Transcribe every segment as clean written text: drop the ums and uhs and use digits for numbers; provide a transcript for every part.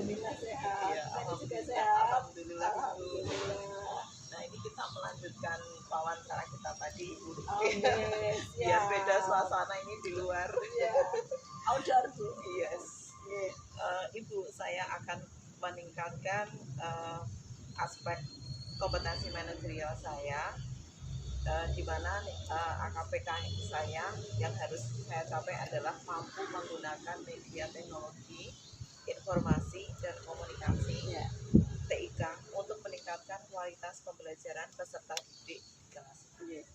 Alhamdulillah sehat. Iya, Saya juga alhamdulillah, sehat. alhamdulillah Ibu. Alhamdulillah. Nah ini kita melanjutkan wawancara kita tadi Ibu. Oh, yes, Biar ya. beda suasana ini di luar. Ya. Outdoor, Bu. Yes. Yeah. Ibu, saya akan meningkatkan aspek kompetensi manajerial saya, di mana AKPK saya yang harus saya capai adalah mampu menggunakan media teknologi, informasi dan komunikasi Yeah. TIK untuk meningkatkan kualitas pembelajaran peserta didik di kelas. Yeah.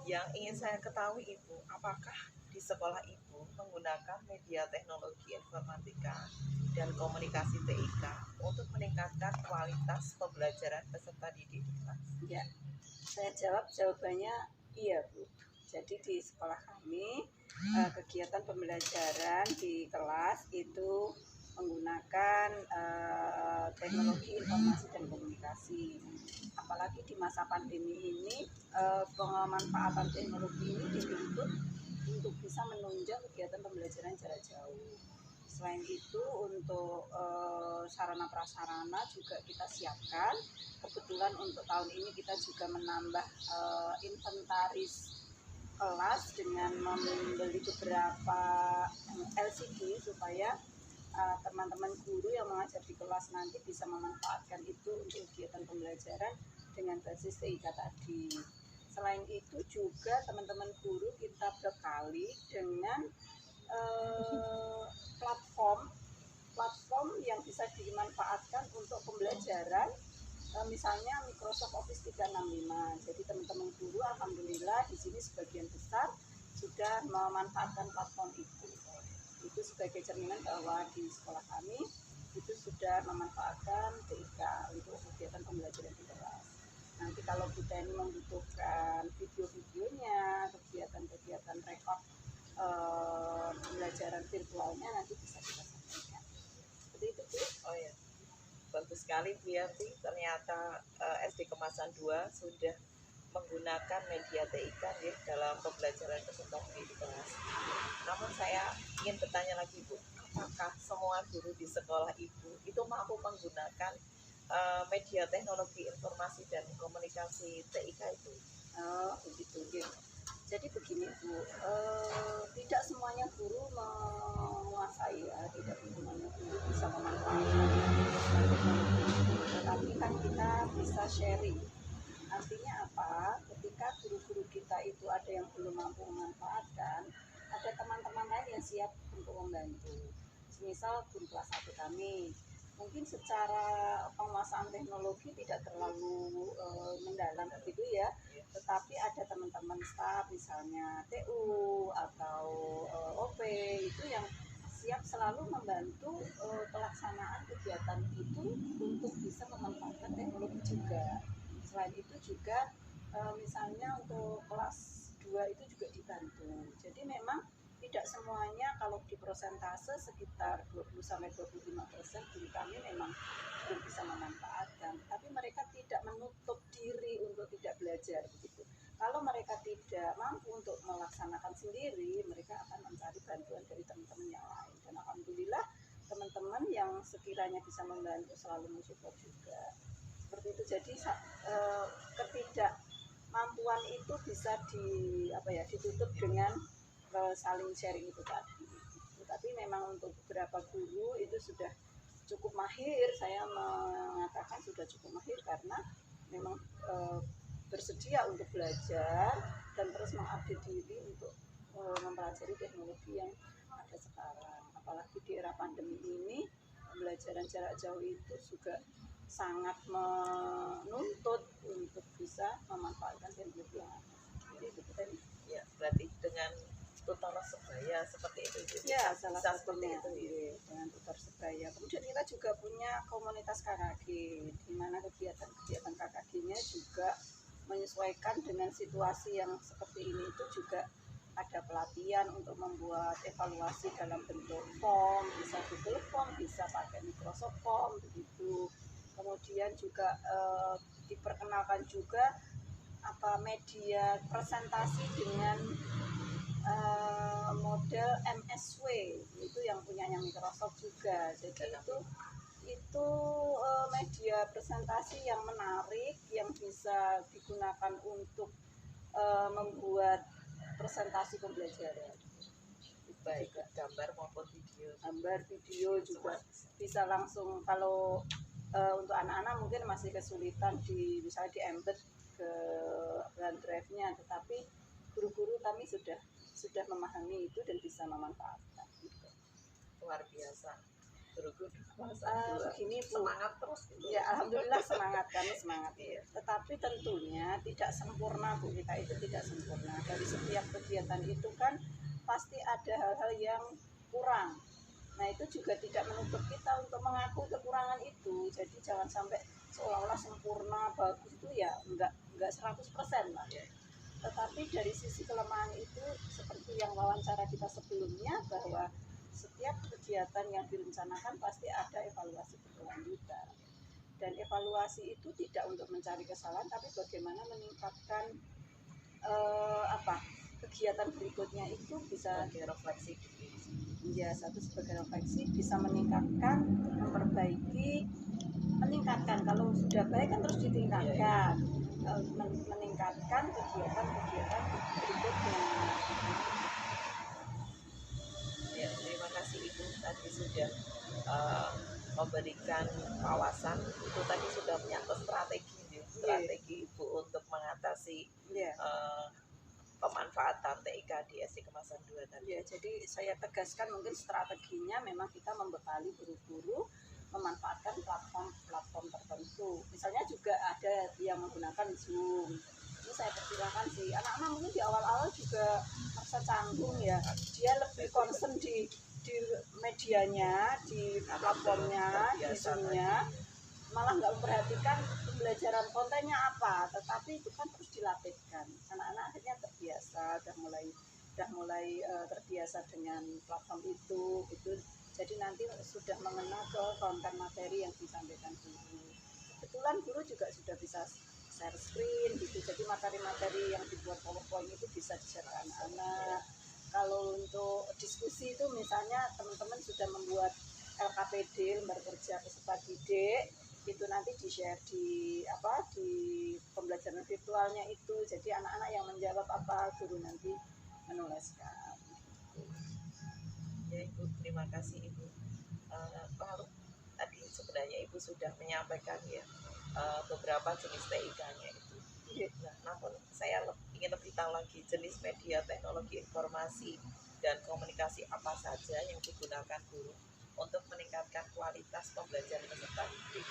Yang ingin saya ketahui Ibu, apakah di sekolah Ibu menggunakan media teknologi informatika dan komunikasi TIK untuk meningkatkan kualitas pembelajaran peserta didik di kelas? Ya, saya jawabannya iya, Bu. Jadi di sekolah kami kegiatan pembelajaran di kelas itu menggunakan teknologi informasi dan komunikasi. Apalagi di masa pandemi ini pemanfaatan teknologi ini dituntut untuk bisa menunjang kegiatan pembelajaran jarak jauh. Selain itu untuk sarana prasarana juga kita siapkan. Kebetulan untuk tahun ini kita juga menambah inventaris kelas dengan membeli beberapa LCD supaya teman-teman guru yang mengajar di kelas nanti bisa memanfaatkan itu untuk kegiatan pembelajaran dengan basis TIK tadi. Selain itu juga teman-teman guru kita bekali dengan platform yang bisa dimanfaatkan untuk pembelajaran, misalnya Microsoft Office 365. Jadi teman-teman guru alhamdulillah di sini sebagian besar sudah memanfaatkan platform itu. Itu sebagai cerminan bahwa di sekolah kami itu sudah memanfaatkan TIK untuk kegiatan pembelajaran di kelas. Nanti kalau kita ini membutuhkan video-videonya, kegiatan-kegiatan rekod pembelajaran virtualnya nanti bisa kita sampaikan. Seperti itu, Bu. Oh ya, bagus sekali Bu Yanti. Ternyata SD Kemasan 2 sudah menggunakan media TIK ya, dalam pembelajaran peserta didik di kelas. Namun saya ingin bertanya lagi Bu, apakah semua guru di sekolah Ibu itu mampu menggunakan media teknologi informasi dan komunikasi TIK itu? Begitu. Jadi begini Bu, tidak semuanya guru menguasai ya, tidak semuanya guru bisa memanfaatkan. Tetapi kan kita bisa sharing. Artinya apa? Ketika guru-guru kita itu ada yang belum mampu memanfaatkan, ada teman-teman lain yang siap untuk membantu. Misal guru kelas 1 kami, mungkin secara penguasaan teknologi tidak terlalu mendalam begitu ya, tetapi ada teman-teman staf misalnya TU atau OP itu yang siap selalu membantu pelaksanaan kegiatan itu untuk bisa memanfaatkan teknologi juga. Selain itu juga misalnya untuk kelas 2 itu juga dibantu. Jadi memang tidak semuanya, kalau di persentase sekitar 20-25% guru kami memang belum bisa memanfaatkan, tapi mereka tidak menutup diri untuk tidak belajar begitu. Kalau mereka tidak mampu untuk melaksanakan sendiri, mereka akan mencari bantuan dari teman-teman yang lain. Dan alhamdulillah teman-teman yang sekiranya bisa membantu selalu mensupport juga. Seperti itu. Jadi ketidakmampuan itu bisa ditutup dengan saling sharing itu tadi. Tapi memang untuk beberapa guru itu sudah cukup mahir, saya mengatakan sudah cukup mahir karena memang bersedia untuk belajar dan terus mengupdate diri untuk mempelajari teknologi yang ada sekarang. Apalagi di era pandemi ini, pembelajaran jarak jauh itu juga sangat menuntut untuk bisa memanfaatkan teknologi yang ada. Jadi itu tadi. Ya, berarti dengan tutor sebaya seperti itu. Ya, salah seperti satunya itu. dengan tutor sebaya. Kemudian kita juga punya komunitas KKG, di mana kegiatan KKG-nya juga menyesuaikan dengan situasi yang seperti ini. Itu juga ada pelatihan untuk membuat evaluasi dalam bentuk form, bisa Google Form, bisa pakai Microsoft Form begitu. Kemudian juga diperkenalkan juga media presentasi dengan model MSW itu yang punyanya Microsoft juga. Jadi itu media presentasi yang menarik yang bisa digunakan untuk membuat presentasi pembelajaran. Baik gambar maupun video. Gambar video juga bisa langsung. Kalau untuk anak-anak mungkin masih kesulitan misalnya di embed ke drive-nya, tetapi guru-guru kami sudah memahami itu dan bisa memanfaatkan. Gitu. Luar biasa. Guru-guru begini Bu, semangat terus gitu. Ya alhamdulillah kami semangat. Tetapi tentunya tidak sempurna Bu, kita itu tidak sempurna. Dari setiap kegiatan itu kan pasti ada hal-hal yang kurang. Nah itu juga tidak menutup kita untuk mengakui kekurangan itu. Jadi jangan sampai seolah-olah sempurna bagus itu ya enggak 100% lah. Tetapi dari sisi kelemahan itu seperti yang wawancara kita sebelumnya, bahwa setiap kegiatan yang direncanakan pasti ada evaluasi berkelanjutan. Dan evaluasi itu tidak untuk mencari kesalahan, tapi bagaimana meningkatkan kegiatan berikutnya itu bisa refleksi. Ya, satu sebagai refleksi bisa meningkatkan, memperbaiki, meningkatkan. Kalau sudah baik kan terus ditingkatkan, meningkatkan kegiatan-kegiatan berikutnya. Ya, terima kasih Ibu tadi sudah memberikan wawasan. Itu tadi sudah menyangkut strategi Ibu untuk mengatasi pemanfaatan TIK di SD Kemasan 2 tadi. Ya, jadi saya tegaskan mungkin strateginya memang kita membekali guru-guru memanfaatkan platform tertentu. Misalnya juga ada yang menggunakan Zoom. Ini saya perkirakan sih anak-anak mungkin di awal-awal juga merasa canggung ya. Dia lebih concern di medianya, di platformnya, di Zoom-nya, malah nggak memperhatikan pembelajaran kontennya apa. Tetapi itu kan terus dilatihkan. Anak-anak akhirnya terbiasa, udah mulai terbiasa dengan platform itu. Jadi nanti sudah mengenal ke konten materi yang disampaikan guru. Kebetulan guru juga sudah bisa share screen gitu. Jadi materi-materi yang dibuat PowerPoint itu bisa di-share ke anak-anak. Kalau untuk diskusi itu misalnya teman-teman sudah membuat LKPD, lembar kerja peserta didik, itu nanti di-share di pembelajaran virtualnya itu. Jadi anak-anak yang menjawab apa, guru nanti menuliskan. Ya Ibu, terima kasih Ibu. Lalu tadi sebenarnya Ibu sudah menyampaikan beberapa jenis TIK-nya itu. Nah, namun saya ingin lebih tahu lagi jenis media teknologi informasi dan komunikasi apa saja yang digunakan guru untuk meningkatkan kualitas pembelajaran peserta didik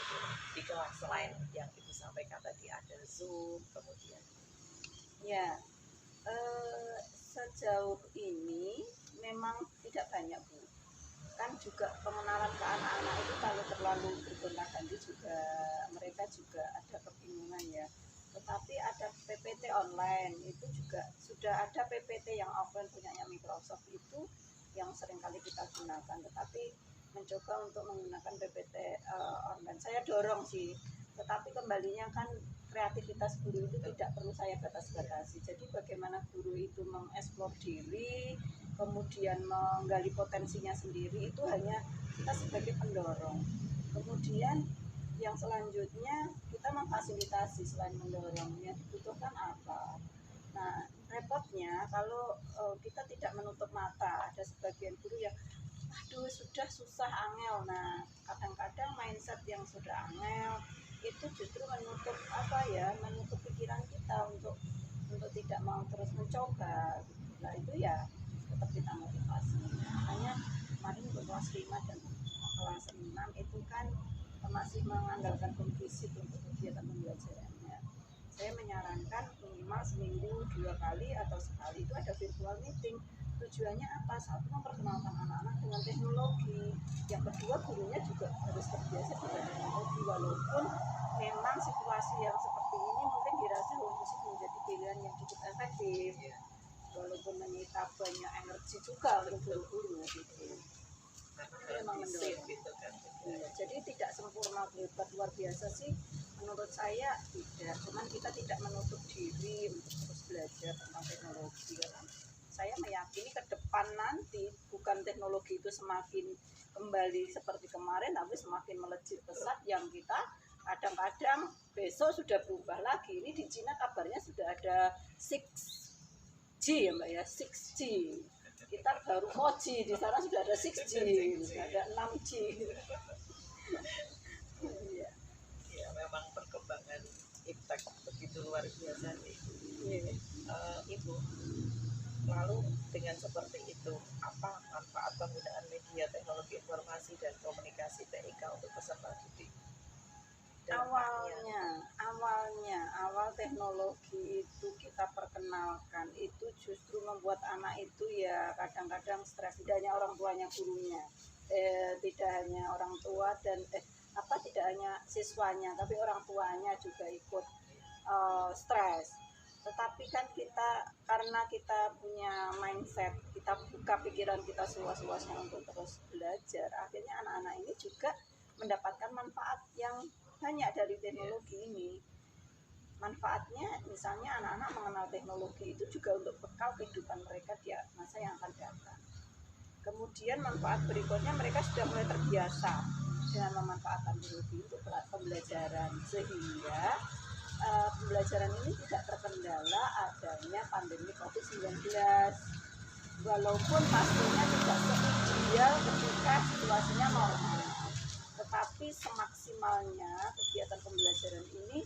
di kelas selain yang Ibu sampaikan tadi ada Zoom kemudian. Ya, sejauh ini memang tidak banyak Bu. Kan juga pengenalan ke anak-anak itu kalau terlalu bergonta-ganti juga mereka juga ada kebingungan ya. Tetapi ada PPT online, itu juga sudah ada PPT yang offline punyanya Microsoft itu yang seringkali kita gunakan. Tetapi mencoba untuk menggunakan PPT online saya dorong sih. Tetapi kembalinya kan kreativitas guru itu tidak perlu saya batasi. Jadi bagaimana guru itu mengeksplor diri, kemudian menggali potensinya sendiri, itu hanya kita sebagai pendorong. Kemudian yang selanjutnya kita memfasilitasi, selain mendorongnya dibutuhkan apa. Nah repotnya kalau kita tidak menutup mata, ada sebagian guru yang aduh sudah susah angel. Nah kadang-kadang mindset yang sudah angel itu justru menutup pikiran kita untuk tidak mau terus mencoba. Nah itu ya tetap kita motivasi. Makanya kemarin untuk kelas 5 dan kelas 6 itu kan masih mengandalkan fisik untuk kegiatan pembelajarannya. Saya menyarankan minimal seminggu 2 kali atau sekali itu ada virtual meeting. Tujuannya apa? Satu, memperkenalkan anak-anak dengan teknologi. Yang kedua, gurunya juga harus terbiasa dengan teknologi. Walaupun memang situasi yang seperti ini mungkin dirasa musik menjadi pilihan yang cukup efektif, walaupun menyita banyak energi juga untuk guru-guru gitu. Memang mendorong gitu kan. Ya, jadi tidak sempurna hebat luar biasa sih menurut saya tidak. Cuman kita tidak menutup diri untuk terus belajar tentang teknologi kan. Saya meyakini kehidupan teknologi itu semakin kembali seperti kemarin, tapi semakin melejit pesat yang kita kadang-kadang besok sudah berubah lagi. Ini di Cina kabarnya sudah ada 6G ya Mbak ya, 6G. Kita baru 4G, di sana sudah ada 6G, ada 6G. Iya. Ya memang perkembangan iptek begitu luar biasa nih. Ibu, lalu dengan seperti itu, apa manfaat penggunaan media teknologi informasi dan komunikasi TIK untuk peserta didik? Awal teknologi itu kita perkenalkan itu justru membuat anak itu ya kadang-kadang stres, tidak hanya orang tuanya, gurunya, tidak hanya orang tua dan tidak hanya siswanya, tapi orang tuanya juga ikut stres. Tetapi kan kita, karena kita punya mindset, kita buka pikiran kita seluas-luasnya untuk terus belajar, akhirnya anak-anak ini juga mendapatkan manfaat yang banyak dari teknologi ini. Manfaatnya misalnya anak-anak mengenal teknologi itu juga untuk bekal kehidupan mereka di masa yang akan datang. Kemudian manfaat berikutnya, mereka sudah mulai terbiasa dengan memanfaatkan teknologi untuk pembelajaran, sehingga pembelajaran ini tidak terkendala adanya pandemi COVID-19. Walaupun pastinya tidak seideal ketika situasinya normal, tetapi semaksimalnya kegiatan pembelajaran ini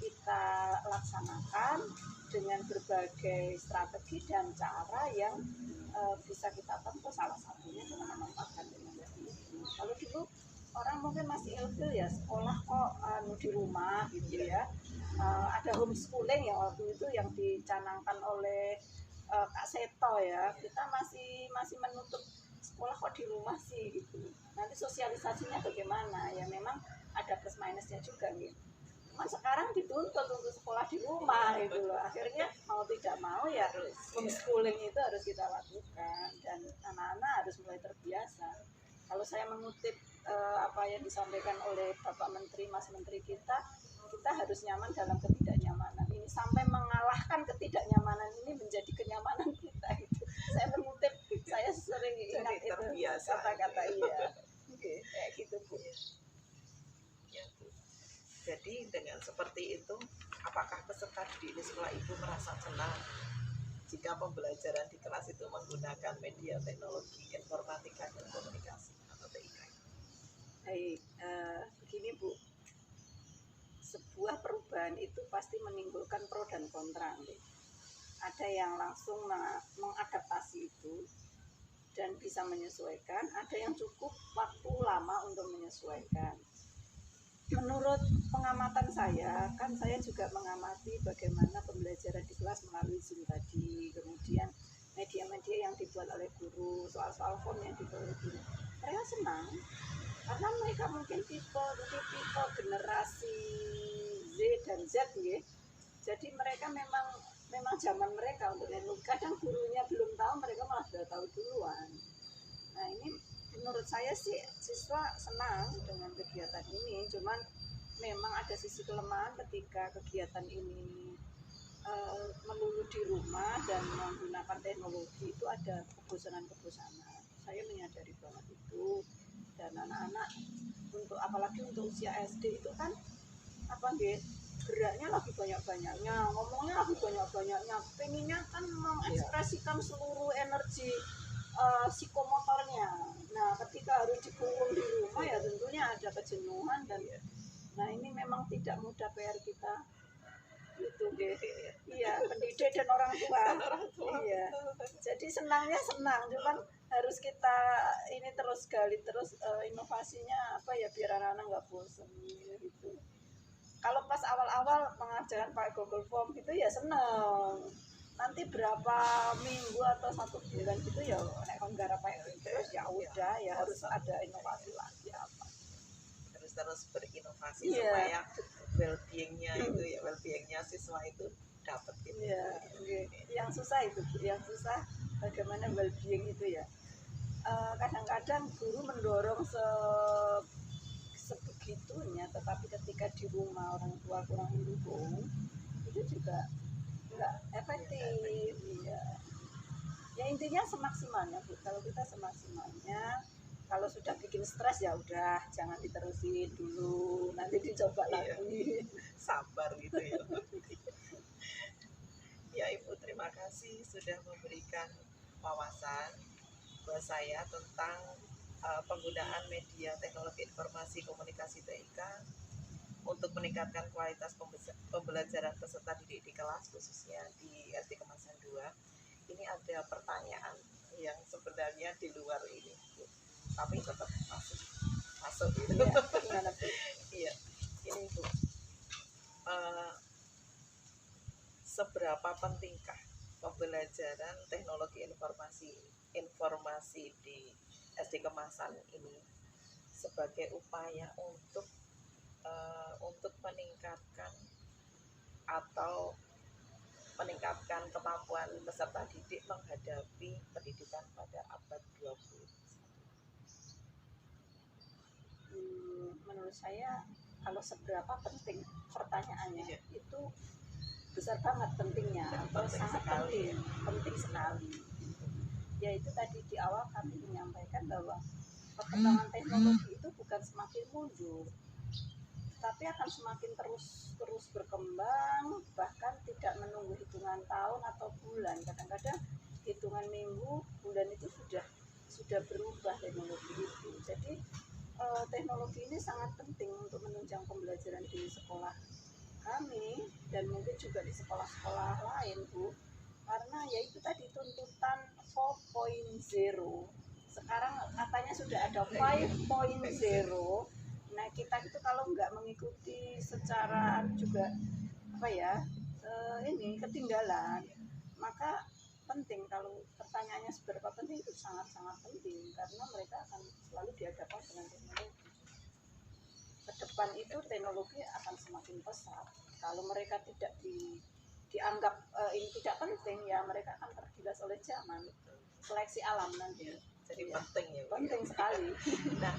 kita laksanakan dengan berbagai strategi dan cara yang bisa kita tempuh, salah satunya dengan memanfaatkan teknologi. Kalau dulu orang mungkin masih ilfil ya, sekolah kok di rumah gitu ya. Ada homeschooling ya waktu itu yang dicanangkan oleh Kak Seto ya. Kita masih menutup sekolah kok di rumah sih gitu. Nanti sosialisasinya bagaimana? Ya memang ada plus minusnya juga gitu. Cuman sekarang dituntut untuk sekolah di rumah gitu loh. Akhirnya mau tidak mau ya homeschooling itu harus kita lakukan dan anak-anak harus mulai terbiasa. Kalau saya mengutip apa yang disampaikan oleh Bapak Menteri, Mas Menteri kita harus nyaman dalam ketidaknyamanan ini, sampai mengalahkan ketidaknyamanan ini menjadi kenyamanan kita itu. Saya mengutip, saya sering ingat itu kata-kata iya. Kayak gitu Bu. Ya, Bu. Jadi dengan seperti itu, apakah peserta didik di sekolah Ibu merasa senang jika pembelajaran di kelas itu menggunakan media teknologi informatika dan komunikasi atau TIK? Baik, begini Bu, sebuah perubahan itu pasti menimbulkan pro dan kontra. Ada yang langsung mengadaptasi itu dan bisa menyesuaikan, ada yang cukup waktu lama untuk menyesuaikan. Menurut pengamatan saya, kan saya juga mengamati bagaimana pembelajaran di kelas melalui Zoom tadi, kemudian media-media yang dibuat oleh guru, soal-soal form yang dibuat oleh guru. Mereka senang karena mereka mungkin tipe generasi Z dan Z ya. Jadi mereka memang zaman mereka untuk teknologi. Kadang gurunya belum tahu, mereka malah sudah tahu duluan. Nah ini menurut saya sih siswa senang dengan kegiatan ini, cuman memang ada sisi kelemahan ketika kegiatan ini melulu di rumah dan menggunakan teknologi, itu ada kebosanan. Saya menyadari banget itu. Dan anak-anak apalagi untuk usia SD itu kan geraknya lagi banyak-banyaknya, ngomongnya lagi banyak-banyaknya, pengennya kan mengekspresikan seluruh energi psikomotornya. Nah ketika harus dikurung di rumah ya tentunya ada kejenuhan dan nah ini memang tidak mudah PR kita itu iya, pendidik dan orang tua. Iya, jadi senangnya senang, cuman harus kita ini terus gali terus inovasinya apa ya biar anak-anak nggak bosan gitu. Kalau pas awal-awal pengajaran pakai Google Form gitu ya seneng, nanti berapa minggu atau 1 bulan gitu ya nek nggarap pakai terus ya udah ya harus ada inovasi lagi apa, terus berinovasi supaya well-beingnya itu ya, well-beingnya siswa itu dapat gitu. Yang susah bagaimana well-being itu ya. Kadang-kadang guru mendorong sebegitunya, tetapi ketika di rumah orang tua kurang mendukung itu juga nggak efektif. Ya intinya intinya semaksimalnya Bu. Kalau kita semaksimalnya, kalau sudah bikin stres ya udah jangan diterusin dulu, nanti dicoba Iya. lagi. Sabar gitu ya. Ya Ibu, terima kasih sudah memberikan wawasan buat saya tentang penggunaan media teknologi informasi komunikasi TIK untuk meningkatkan kualitas pembelajaran peserta didik di kelas, khususnya di SD Kemasan 2. Ini ada pertanyaan yang sebenarnya di luar ini, Bu, tapi tetap masuk gitu. Iya, gimana Bu? Iya, ini Bu, seberapa pentingkah pembelajaran teknologi informasi di SD Kemasan ini sebagai upaya untuk meningkatkan kemampuan peserta didik menghadapi pendidikan pada abad 20. Menurut saya kalau seberapa penting pertanyaannya Iya. itu besar banget pentingnya, atau Penting sangat sekali. penting sekali. Yaitu tadi di awal kami menyampaikan bahwa perkembangan teknologi itu bukan semakin mundur, tapi akan semakin terus berkembang, bahkan tidak menunggu hitungan tahun atau bulan. Kadang-kadang hitungan minggu, bulan itu sudah berubah teknologi itu. Jadi teknologi ini sangat penting untuk menunjang pembelajaran di sekolah kami dan mungkin juga di sekolah-sekolah lain Bu, karena yaitu tadi tuntutan 4.0. sekarang katanya sudah ada 5.0. Nah kita itu kalau nggak mengikuti secara juga ini ketinggalan, maka penting. Kalau pertanyaannya seberapa penting, itu sangat-sangat penting karena mereka akan selalu dihadapkan dengan teknologi. Ke depan itu teknologi akan semakin pesat. Kalau mereka tidak dianggap ini tidak penting, ya mereka akan tergilas oleh zaman, seleksi alam nanti. Jadi ya, penting ya. penting sekali. Nah,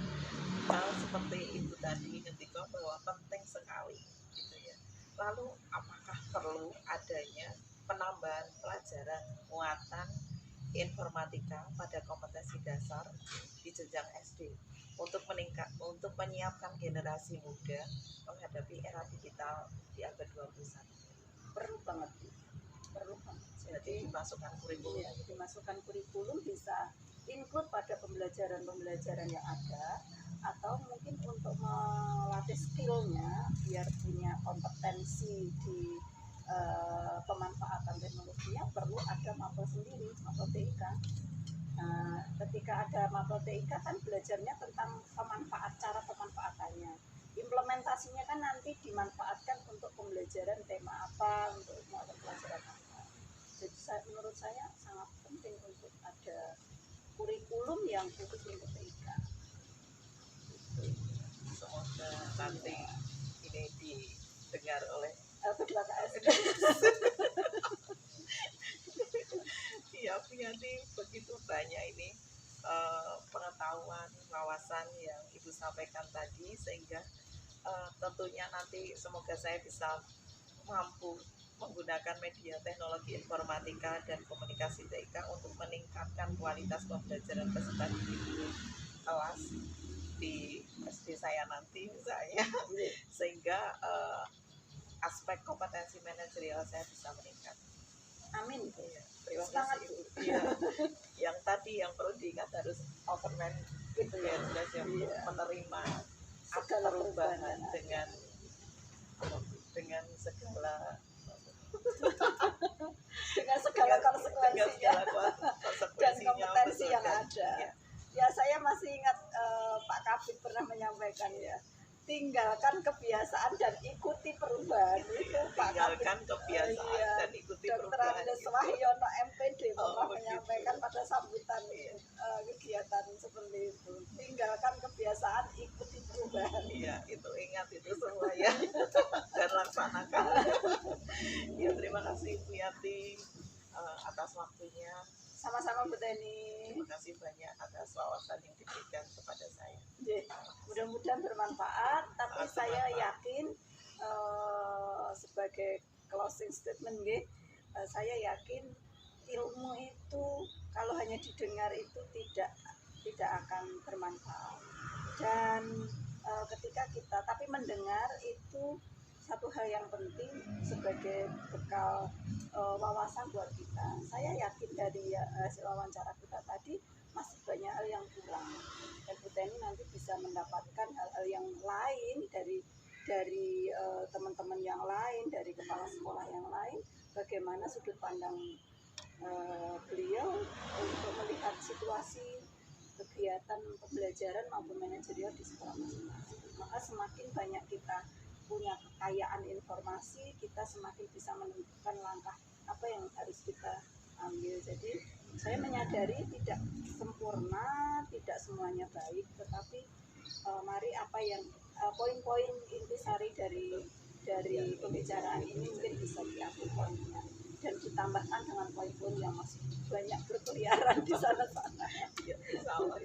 kalau seperti itu tadi ketika bahwa penting sekali gitu ya. Lalu apakah perlu adanya penambahan pelajaran muatan informatika pada kompetensi dasar di jenjang SD untuk menyiapkan generasi muda menghadapi era digital di abad 21? Perlu banget. Jadi dimasukkan kurikulum. Iya, dimasukkan kurikulum, bisa include pada pembelajaran yang ada, atau mungkin untuk melatih skillnya biar punya kompetensi di pemanfaatan teknologinya, perlu ada mapel sendiri, mapel TIK. Nah, ketika ada mapel TIK kan belajarnya tentang cara pemanfaatannya. Implementasinya kan nanti dimanfaatkan untuk pembelajaran tema apa, untuk mata pelajaran apa. Jadi menurut saya sangat penting untuk ada kurikulum yang khusus untuk TIK. Semoga nanti ini didengar oleh kedua KSD. Iya, Priyanti, begitu banyak ini pengetahuan, wawasan yang Ibu sampaikan tadi, sehingga tentunya nanti semoga saya bisa mampu menggunakan media teknologi informatika dan komunikasi TIK untuk meningkatkan kualitas pembelajaran peserta didik di kelas di SD saya nanti misalnya, sehingga aspek kompetensi manajerial saya bisa meningkat. Amin. Ya, terima kasih Ibu. Ya, yang tadi yang perlu diingat harus open-mind gitu ya, jelas ya, menerima segala perubahan dengan segala konsekuensinya dan kompetensi yang ada. Ya, saya masih ingat Pak Kabit pernah menyampaikan ya, tinggalkan kebiasaan dan ikuti perubahan. Itu Pak Kabit. Tinggalkan kebiasaan dan ikuti Dr. perubahan. Andes Wahyono MPD pernah menyampaikan pada sambutan kegiatan seperti itu. Tinggalkan kebiasaan, ikuti perubahan. Iya, itu ingat itu semua ya. Dan laksanakan. Ya, terima kasih Bu Yanti atas waktunya. Sama-sama Bu Teni. Terima kasih banyak atas wawasan yang diberikan kepada saya. Mudah-mudahan bermanfaat, tapi saya yakin sebagai closing statement saya yakin ilmu itu kalau hanya didengar itu tidak akan bermanfaat. Dan ketika kita tapi mendengar itu satu hal yang penting sebagai bekal wawasan buat kita. Saya yakin dari hasil wawancara kita tadi masih banyak hal yang kurang, dan Bu Teni nanti bisa mendapatkan hal-hal yang lain dari teman-teman yang lain, dari kepala sekolah yang lain, bagaimana sudut pandang beliau untuk melihat situasi kegiatan pembelajaran maupun manajerial di sekolah masing-masing. Maka semakin banyak kita punya kekayaan informasi, kita semakin bisa menentukan langkah apa yang harus kita ambil. Jadi saya menyadari tidak sempurna, tidak semuanya baik, tetapi mari apa yang poin-poin intisari dari pembicaraan ini mungkin bisa diambil poinnya dan ditambahkan dengan poin-poin yang masih banyak berkeliaran di sana-sana. Insya Allah.